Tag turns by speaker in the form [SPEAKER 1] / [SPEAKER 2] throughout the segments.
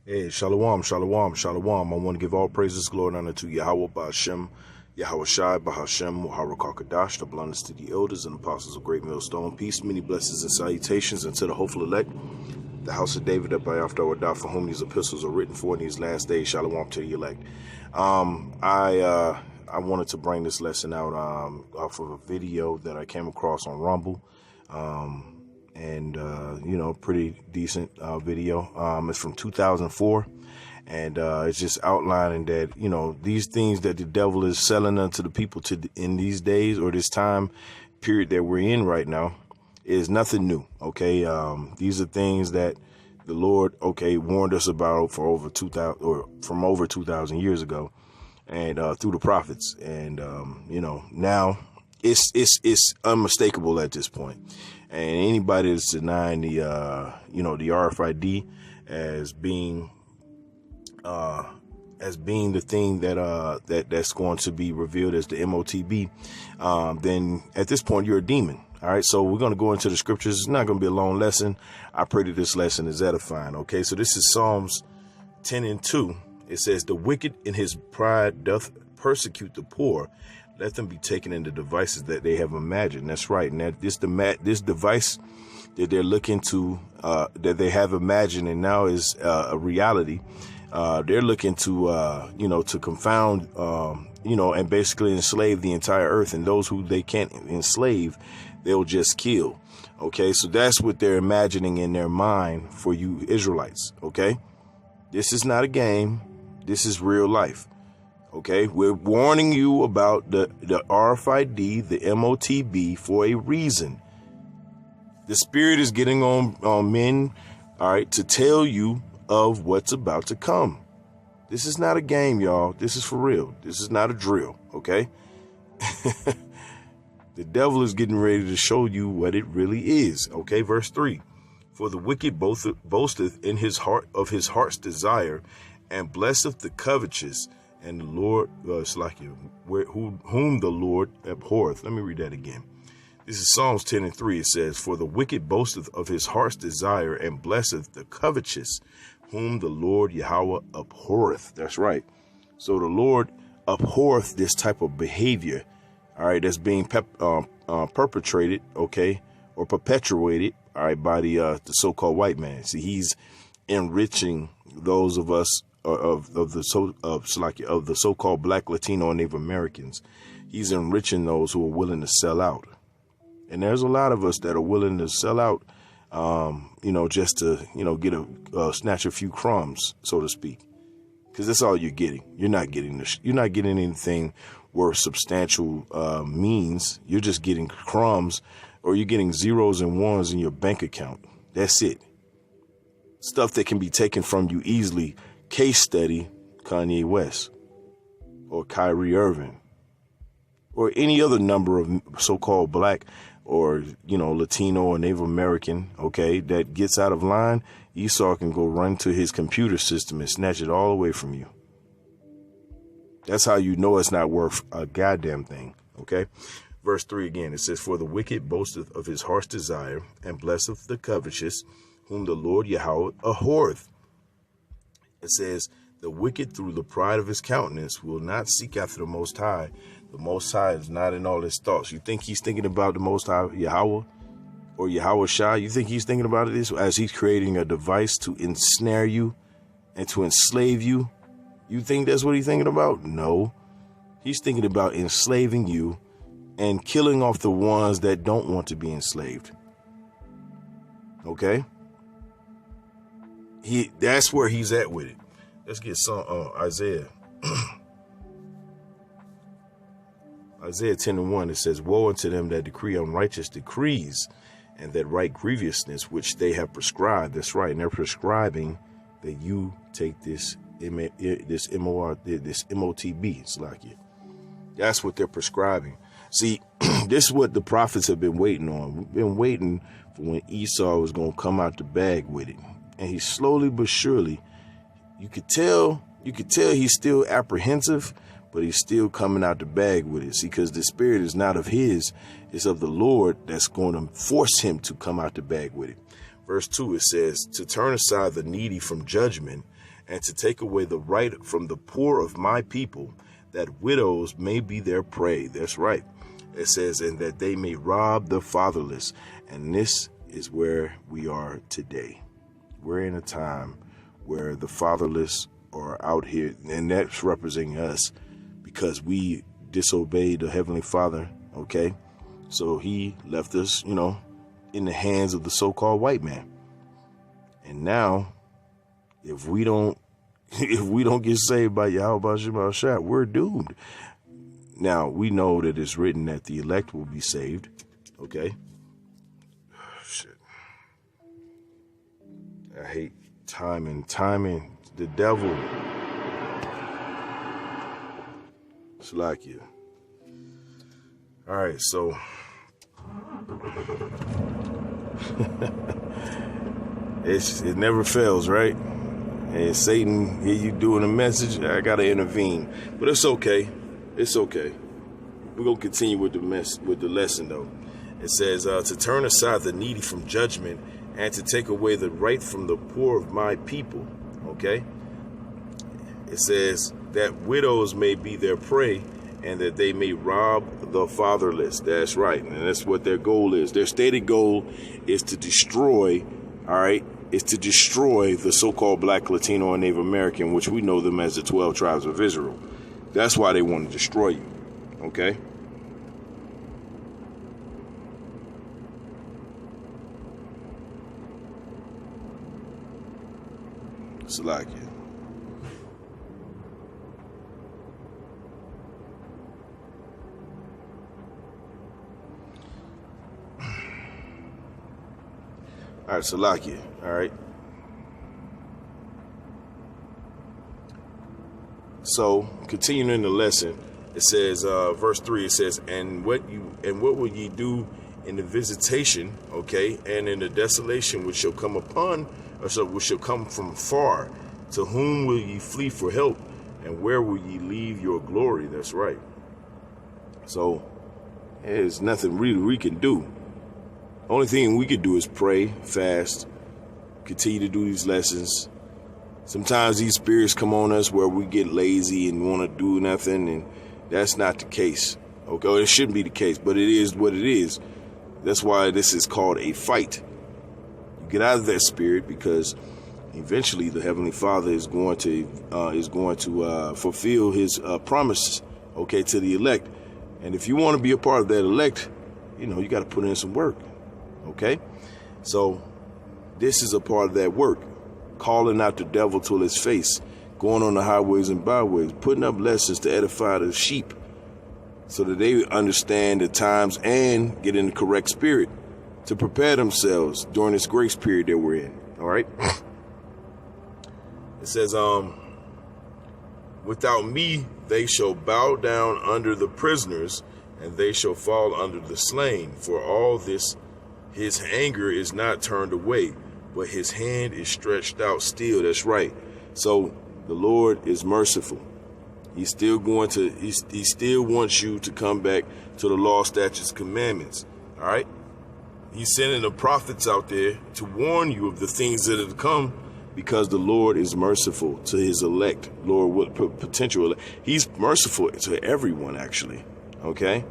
[SPEAKER 1] Hey, shalom, shalom, shalom. I want to give all praises, glory, and honor to Yahweh, Ba'ashem, Yahweh Shai, Bahashem, Muharra Kakadash, the blindness to the elders and apostles of Great Millstone. Peace, many blessings and salutations unto the hopeful elect, the house of David, that by after our die, for whom these epistles are written for in these last days. Shalom to the elect. I wanted to bring this lesson out off of a video that I came across on Rumble. Pretty decent video. It's from 2004, and it's just outlining that, these things that the devil is selling unto the people in these days, or this time period that we're in right now, is nothing new. Okay. These are things that the Lord, warned us about for over 2,000 or from over 2,000 years ago, and through the prophets. And, now it's unmistakable at this point. And anybody that's denying the RFID as being the thing that's going to be revealed as the MOTB, then at this point you're a demon. All right, so we're going to go into the scriptures. It's not going to be a long lesson. I pray that this lesson is edifying. Okay, so this is Psalms 10:2. It says, "The wicked in his pride doth persecute the poor. Let them be taken into devices that they have imagined." That's right. And that this device that they're looking to, that they have imagined and now is a reality. They're looking to confound, and basically enslave the entire earth. And those who they can't enslave, they'll just kill. Okay, so that's what they're imagining in their mind for you Israelites. Okay, this is not a game. This is real life. Okay, we're warning you about the RFID, the MOTB, for a reason. The spirit is getting on men, all right, to tell you of what's about to come. This is not a game, y'all. This is for real. This is not a drill, okay? The devil is getting ready to show you what it really is, okay? Verse 3, "For the wicked boasteth in his heart of his heart's desire, and blesseth the covetous, and the Lord, whom the Lord abhorreth." Let me read that again. This is Psalms 10:3. It says, "For the wicked boasteth of his heart's desire, and blesseth the covetous, whom the Lord Yahweh abhorreth." That's right. So the Lord abhorreth this type of behavior, all right, that's being perpetrated, okay, or perpetuated, all right, by the so-called white man. See, he's enriching those of us of the so-called Black, Latino, and Native Americans. He's enriching those who are willing to sell out. And there's a lot of us that are willing to sell out, just to, get snatch a few crumbs, so to speak, because that's all you're getting. You're not getting anything worth substantial means. You're just getting crumbs, or you're getting zeros and ones in your bank account. That's it. Stuff that can be taken from you easily. Case study, Kanye West or Kyrie Irving or any other number of so-called Black or, Latino or Native American, okay, that gets out of line. Esau can go run to his computer system and snatch it all away from you. That's how you know it's not worth a goddamn thing, okay? Verse 3 again, it says, "For the wicked boasteth of his heart's desire, and blesseth the covetous, whom the Lord Yahweh abhorreth." It says, "The wicked through the pride of his countenance will not seek after the Most High." The Most High is not in all his thoughts. You think he's thinking about the Most High Yahweh or Yahweh Shai? You think he's thinking about this as he's creating a device to ensnare you and to enslave you? You think that's what he's thinking about? No. He's thinking about enslaving you and killing off the ones that don't want to be enslaved. Okay? That's where he's at with it. Let's get some Isaiah. Isaiah 10:1. It says, "Woe unto them that decree unrighteous decrees, and that write grievousness which they have prescribed." That's right. And they're prescribing that you take this MOTB. It's like it. That's what they're prescribing. See, this is what the prophets have been waiting on. We've been waiting for when Esau was going to come out the bag with it. And he slowly but surely, you could tell he's still apprehensive, but he's still coming out the bag with it. See, because the spirit is not of his, it's of the Lord that's going to force him to come out the bag with it. Verse 2, it says, to turn aside the needy from judgment and to take away the right from the poor of my people, that widows may be their prey. That's right. It says, and that they may rob the fatherless. And this is where we are today. We're in a time where the fatherless are out here, and that's representing us because we disobeyed the Heavenly Father, okay? So he left us, in the hands of the so-called white man. And now, if we don't get saved by Yahweh Shema Shah, we're doomed. Now, we know that it's written that the elect will be saved, okay? Shit. I hate timing, the devil. It's like you. All right, so it never fails, right? And Satan, here you doing a message, I gotta intervene, but it's okay. It's okay. We're gonna continue with the lesson though. It says to turn aside the needy from judgment and to take away the right from the poor of my people. Okay. It says that widows may be their prey and that they may rob the fatherless. That's right. And that's what their goal is. Their stated goal is to destroy, all right, is to destroy the so-called Black, Latino, and Native American, which we know them as the 12 tribes of Israel. That's why they want to destroy you. Okay? Salakia. All right, Salakia. All right. So, continuing the lesson, it says, verse 3, it says, and what will ye do in the visitation, okay, and in the desolation which shall come upon, which shall come from far? To whom will ye flee for help, and where will ye leave your glory? That's right. So, there's nothing really we can do. Only thing we can do is pray, fast, continue to do these lessons. Sometimes these spirits come on us where we get lazy and want to do nothing, and that's not the case. Okay, well, it shouldn't be the case, but it is what it is. That's why this is called a fight. You get out of that spirit because eventually the Heavenly Father is going to fulfill His promises, okay, to the elect. And if you want to be a part of that elect, you got to put in some work, okay? So this is a part of that work. Calling out the devil to his face, going on the highways and byways, putting up lessons to edify the sheep so that they understand the times and get in the correct spirit to prepare themselves during this grace period that we're in. All right. It says, without me, they shall bow down under the prisoners, and they shall fall under the slain. For all this, his anger is not turned away, but his hand is stretched out still. That's right. So the Lord is merciful. He's still he still wants you to come back to the law, statutes, commandments. All right. He's sending the prophets out there to warn you of the things that have come, because the Lord is merciful to his elect. Lord, what potential elect. He's merciful to everyone, actually. Okay.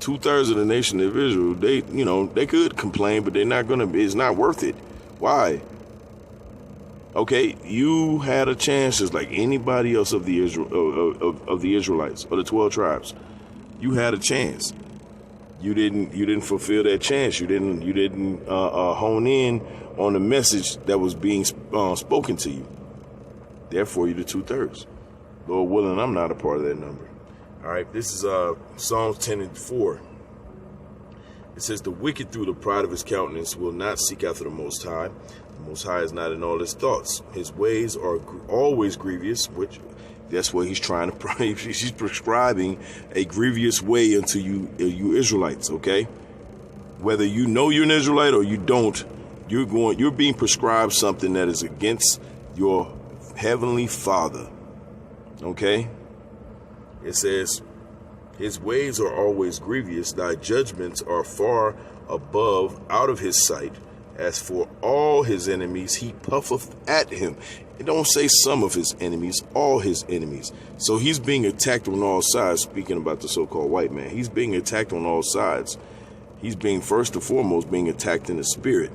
[SPEAKER 1] 2/3 of the nation of Israel, they could complain, but they're not going to be. It's not worth it. Why? Okay, you had a chance just like anybody else of the of the Israelites or the 12 tribes. You had a chance. You didn't fulfill that chance. You didn't hone in on the message that was being spoken to you. Therefore, you're the 2/3. Lord willing, I'm not a part of that number. All right, this is Psalms 10:4. It says, the wicked through the pride of his countenance will not seek after the Most High. The Most High is not in all his thoughts. His ways are always grievous, which that's what he's trying to, he's prescribing a grievous way unto you Israelites, okay? Whether you know you're an Israelite or you don't, you're being prescribed something that is against your Heavenly Father, okay? It says, his ways are always grievous, thy judgments are far above out of his sight, As for all his enemies, he puffeth at him. It don't say some of his enemies, all his enemies. So he's being attacked on all sides, speaking about the so-called white man. He's being attacked on all sides. He's being, first and foremost, being attacked in the spirit.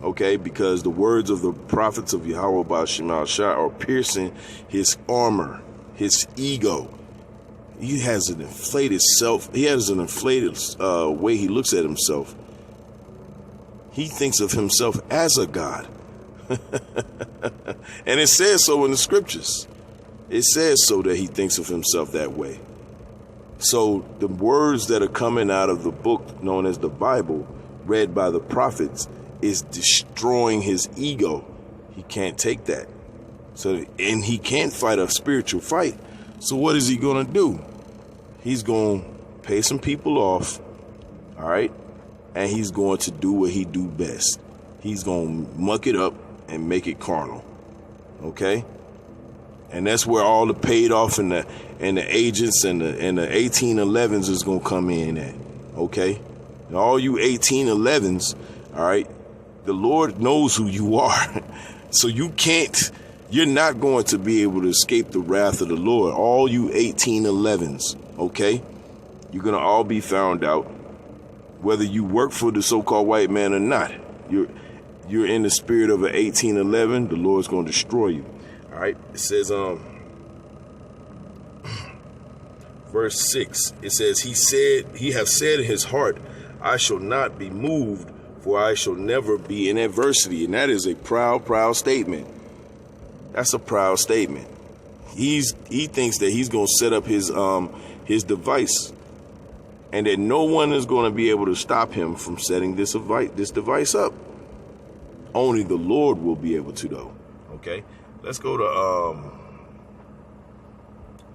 [SPEAKER 1] Okay, because the words of the prophets of Yahweh Ba'ashem Al-Shai are piercing his armor, his ego. He has an inflated self. He has an inflated way he looks at himself. He thinks of himself as a god. And it says so in the scriptures. It says so that he thinks of himself that way. So the words that are coming out of the book known as the Bible, read by the prophets, is destroying his ego. He can't take that. So, and he can't fight a spiritual fight. So what is he going to do? He's going to pay some people off. All right. And he's going to do what he do best. He's going to muck it up and make it carnal. Okay? And that's where all the paid off and the agents and the 1811s is going to come in at. Okay? And all you 1811s, all right, the Lord knows who you are. So you're not going to be able to escape the wrath of the Lord. All you 1811s, okay? You're going to all be found out. Whether you work for the so-called white man or not, you're in the spirit of an 1811, the Lord's going to destroy you. All right. It says, verse 6, it says, he have said in his heart, I shall not be moved, for I shall never be in adversity. And that is a proud statement. That's a proud statement. He thinks that he's going to set up his device, and that no one is going to be able to stop him from setting this device up. Only the Lord will be able to, though. Okay, let's go to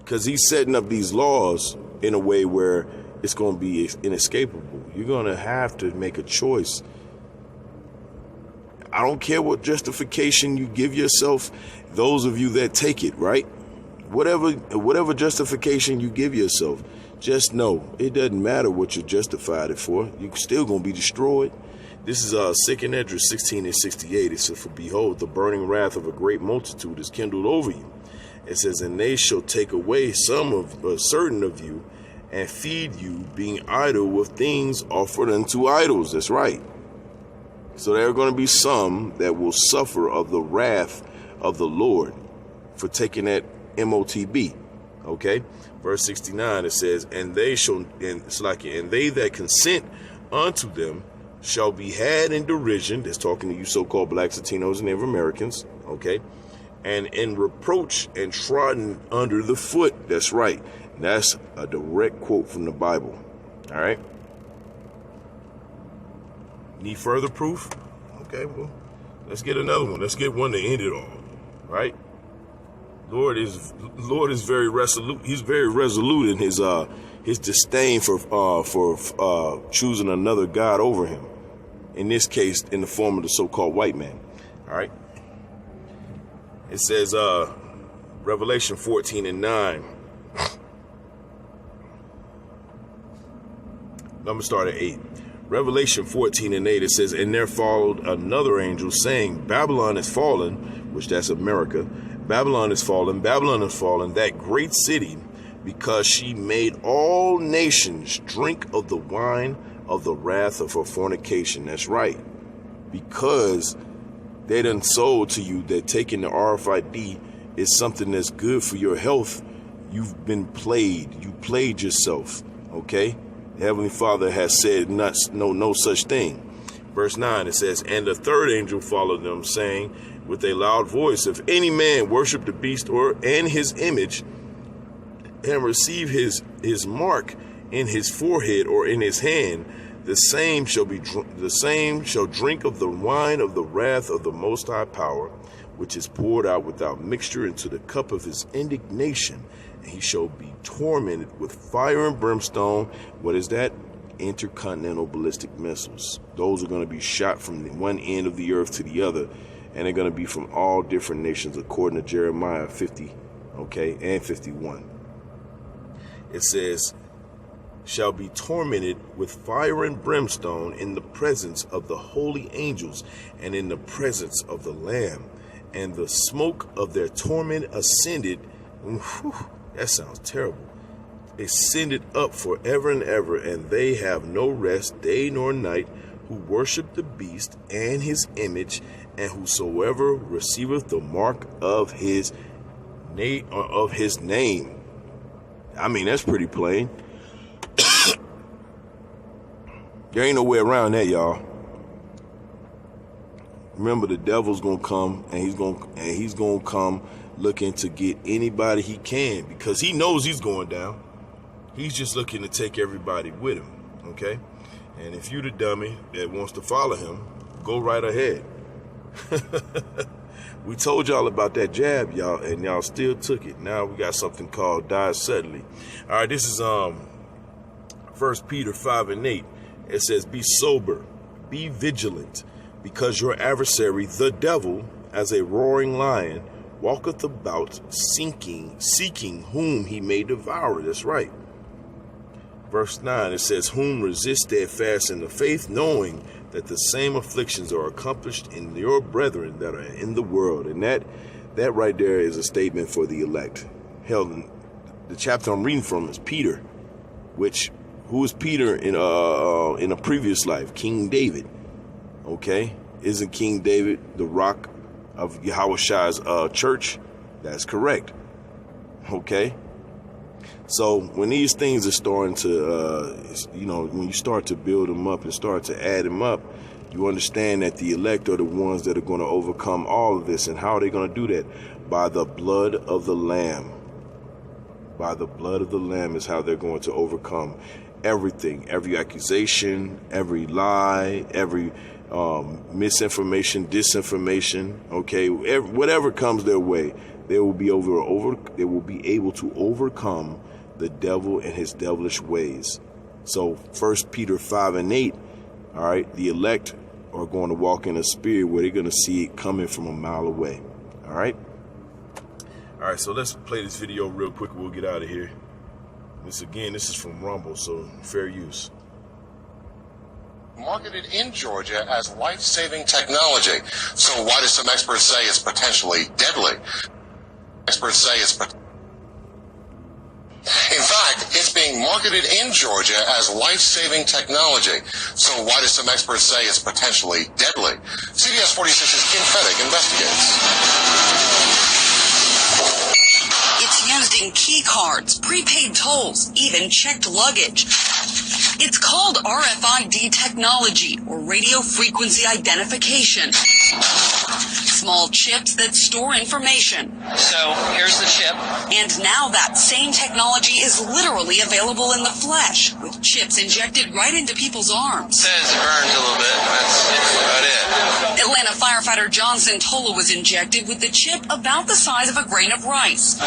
[SPEAKER 1] because he's setting up these laws in a way where it's going to be inescapable. You're going to have to make a choice. I don't care what justification you give yourself. Those of you that take it, right? Whatever justification you give yourself, just know it doesn't matter what you justified it for. You're still going to be destroyed. This is 2nd Esdras 16:68. It says, for behold, the burning wrath of a great multitude is kindled over you. It says, and they shall take away certain of you and feed you, being idle with things offered unto idols. That's right. So there are going to be some that will suffer of the wrath of the Lord for taking that MOTB. Okay, verse 69, it says, and they that consent unto them shall be had in derision. That's talking to you so-called blacks, Latinos, and Native Americans. Okay, and in reproach and trodden under the foot. That's right. That's a direct quote from the Bible. All right. Need further proof? Okay, well, let's get another one. Let's get one to end it all. Right? Lord is very resolute. He's very resolute in his disdain for choosing another God over him. In this case, in the form of the so-called white man. All right. It says, Revelation 14:9. I'm gonna start at 8. Revelation 14:8. It says, and there followed another angel saying, Babylon is fallen, which that's America. Babylon is fallen, that great city, because she made all nations drink of the wine of the wrath of her fornication. That's right. Because they done sold to you that taking the RFID is something that's good for your health. You've been played. You played yourself. Okay? The Heavenly Father has said no such thing. Verse 9, it says, and the third angel followed them, saying with a loud voice, if any man worship the beast and his image, and receive his mark in his forehead or in his hand, the same shall drink of the wine of the wrath of the Most High Power, which is poured out without mixture into the cup of his indignation, and he shall be tormented with fire and brimstone. What is that? Intercontinental ballistic missiles. Those are going to be shot from one end of the earth to the other, and they're going to be from all different nations, according to Jeremiah 50, okay, and 51. It says, shall be tormented with fire and brimstone in the presence of the holy angels and in the presence of the Lamb. And the smoke of their torment ascended. Whew, that sounds terrible. Ascended up forever and ever, and they have no rest day nor night, who worship the beast and his image, and whosoever receiveth the mark of his name. I mean, that's pretty plain. There ain't no way around that, y'all. Remember, the devil's gonna come, and he's gonna come looking to get anybody he can, because he knows he's going down. He's just looking to take everybody with him, okay? And if you the dummy that wants to follow him, go right ahead. We told y'all about that jab, y'all, and y'all still took it. Now we got something called die suddenly. All right, this is 1 Peter 5:8. It says, be sober, be vigilant, because your adversary, the devil, as a roaring lion, walketh about seeking whom he may devour. That's right. Verse 9, it says, whom resist steadfast in the faith, knowing that the same afflictions are accomplished in your brethren that are in the world. And that right there is a statement for the elect. Hell, the chapter I'm reading from is Peter, who is Peter in a previous life? King David. Okay? Isn't King David the rock of Yahushai's church? That's correct. Okay? So when these things are starting to, when you start to build them up and start to add them up, you understand that the elect are the ones that are going to overcome all of this. And how are they going to do that? By the blood of the Lamb. By the blood of the Lamb is how they're going to overcome everything, every accusation, every lie, every misinformation, disinformation. Okay, whatever comes their way, they will be they will be able to overcome the devil and his devilish ways. So 1 Peter 5:8, all right, the elect are going to walk in a spirit where they're going to see it coming from a mile away. All right. All right, so let's play this video real quick. We'll get out of here. This is from Rumble, so fair use.
[SPEAKER 2] Marketed in Georgia as life-saving technology. So why do some experts say it's potentially deadly? Experts say in fact, it's being marketed in Georgia as life-saving technology. So why do some experts say it's potentially deadly? CBS 46's Kim Fedek investigates.
[SPEAKER 3] It's used in key cards, prepaid tolls, even checked luggage. It's called RFID technology, or radio frequency identification. Small chips that store information.
[SPEAKER 4] So here's the chip.
[SPEAKER 3] And now that same technology is literally available in the flesh, with chips injected right into people's arms.
[SPEAKER 4] It says it burns a little bit. That's about it.
[SPEAKER 3] Atlanta firefighter John Santola was injected with the chip about the size of a grain of rice.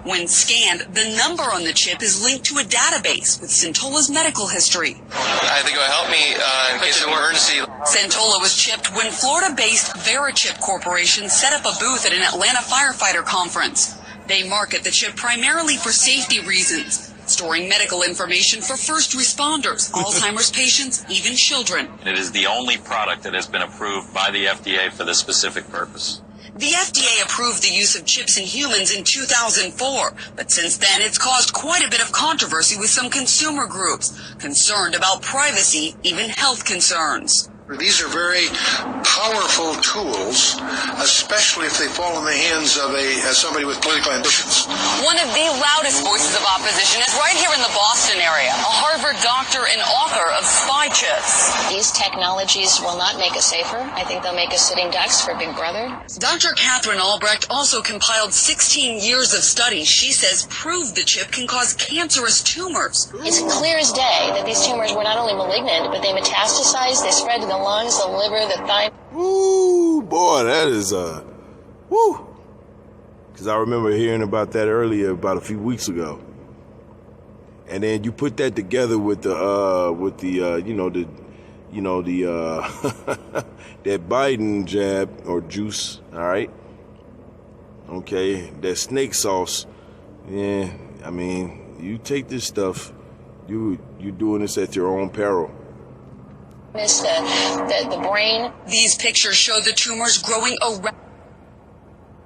[SPEAKER 3] When scanned, the number on the chip is linked to a database with Santola's medical history.
[SPEAKER 4] I think it will help me in case of emergency.
[SPEAKER 3] Santola was chipped when Florida-based Verichip Corporation set up a booth at an Atlanta firefighter conference. They market the chip primarily for safety reasons, storing medical information for first responders, Alzheimer's patients, even children.
[SPEAKER 5] It is the only product that has been approved by the FDA for this specific purpose.
[SPEAKER 3] The FDA approved the use of chips in humans in 2004, but since then it's caused quite a bit of controversy with some consumer groups, concerned about privacy, even health concerns.
[SPEAKER 6] These are very powerful tools, especially if they fall in the hands of somebody with political ambitions.
[SPEAKER 3] One of the loudest voices of opposition is right here in the Boston area, a Harvard doctor and author of spy chips.
[SPEAKER 7] These technologies will not make us safer. I think they'll make us sitting ducks for Big Brother.
[SPEAKER 3] Dr. Catherine Albrecht also compiled 16 years of studies she says prove the chip can cause cancerous tumors.
[SPEAKER 7] It's clear as day that these tumors were not only malignant, but they metastasized, they spread to the lungs, the liver, the thigh.
[SPEAKER 1] Ooh, boy, that is woo. Because I remember hearing about that earlier, about a few weeks ago. And then you put that together with the that Biden jab or juice, all right? Okay, that snake sauce. Yeah, I mean, you take this stuff You're doing this at your own peril.
[SPEAKER 7] Miss the brain.
[SPEAKER 3] These pictures show the tumors growing around.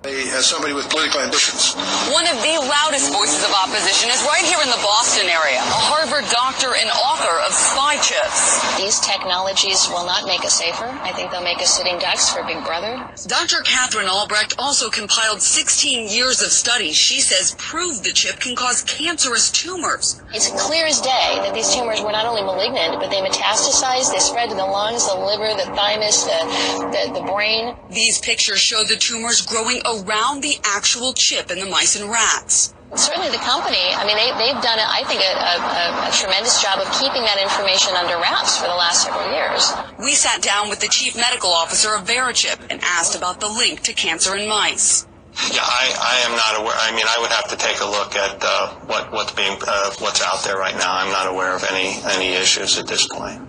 [SPEAKER 6] As somebody with political ambitions.
[SPEAKER 3] One of the loudest voices of opposition is right here in the Boston area, a Harvard doctor and author of spy chips.
[SPEAKER 7] These technologies will not make us safer. I think they'll make us sitting ducks for Big Brother.
[SPEAKER 3] Dr. Catherine Albrecht also compiled 16 years of studies she says prove the chip can cause cancerous tumors.
[SPEAKER 7] It's clear as day that these tumors were not only malignant, but they metastasized. They spread to the lungs, the liver, the thymus, the brain.
[SPEAKER 3] These pictures show the tumors growing around the actual chip in the mice and rats.
[SPEAKER 7] Certainly the company, I mean, they've done, I think, a tremendous job of keeping that information under wraps for the last several years.
[SPEAKER 3] We sat down with the chief medical officer of Verichip and asked about the link to cancer in mice.
[SPEAKER 8] Yeah, I am not aware. I mean, I would have to take a look at what's out there right now. I'm not aware of any issues at this point.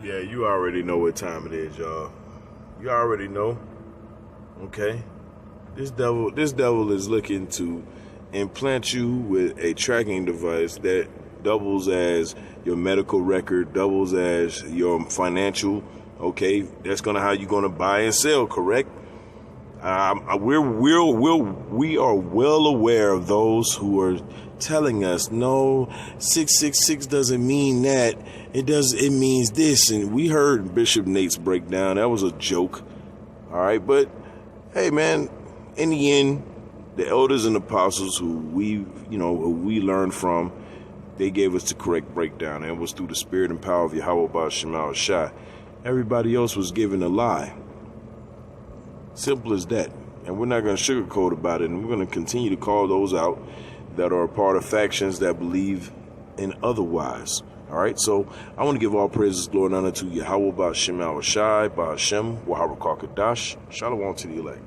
[SPEAKER 1] Yeah, you already know what time it is, y'all. You already know. Okay. This devil is looking to implant you with a tracking device that doubles as your medical record, doubles as your financial. Okay, that's how you're gonna buy and sell, correct? We are well aware of those who are telling us, no, 666 doesn't mean that. It means this. And we heard Bishop Nate's breakdown. That was a joke. All right, but hey, man, in the end, the elders and apostles who we learned from, they gave us the correct breakdown. And it was through the spirit and power of Yahweh Ba'Shem Shai. Everybody else was given a lie. Simple as that. And we're not going to sugarcoat about it. And we're going to continue to call those out that are a part of factions that believe in otherwise. All right, so I want to give all praises, glory, and honor to Yahweh Ba'Shem Shai, Ba'Shem, Wahara Kakadash, Shalom to the elect.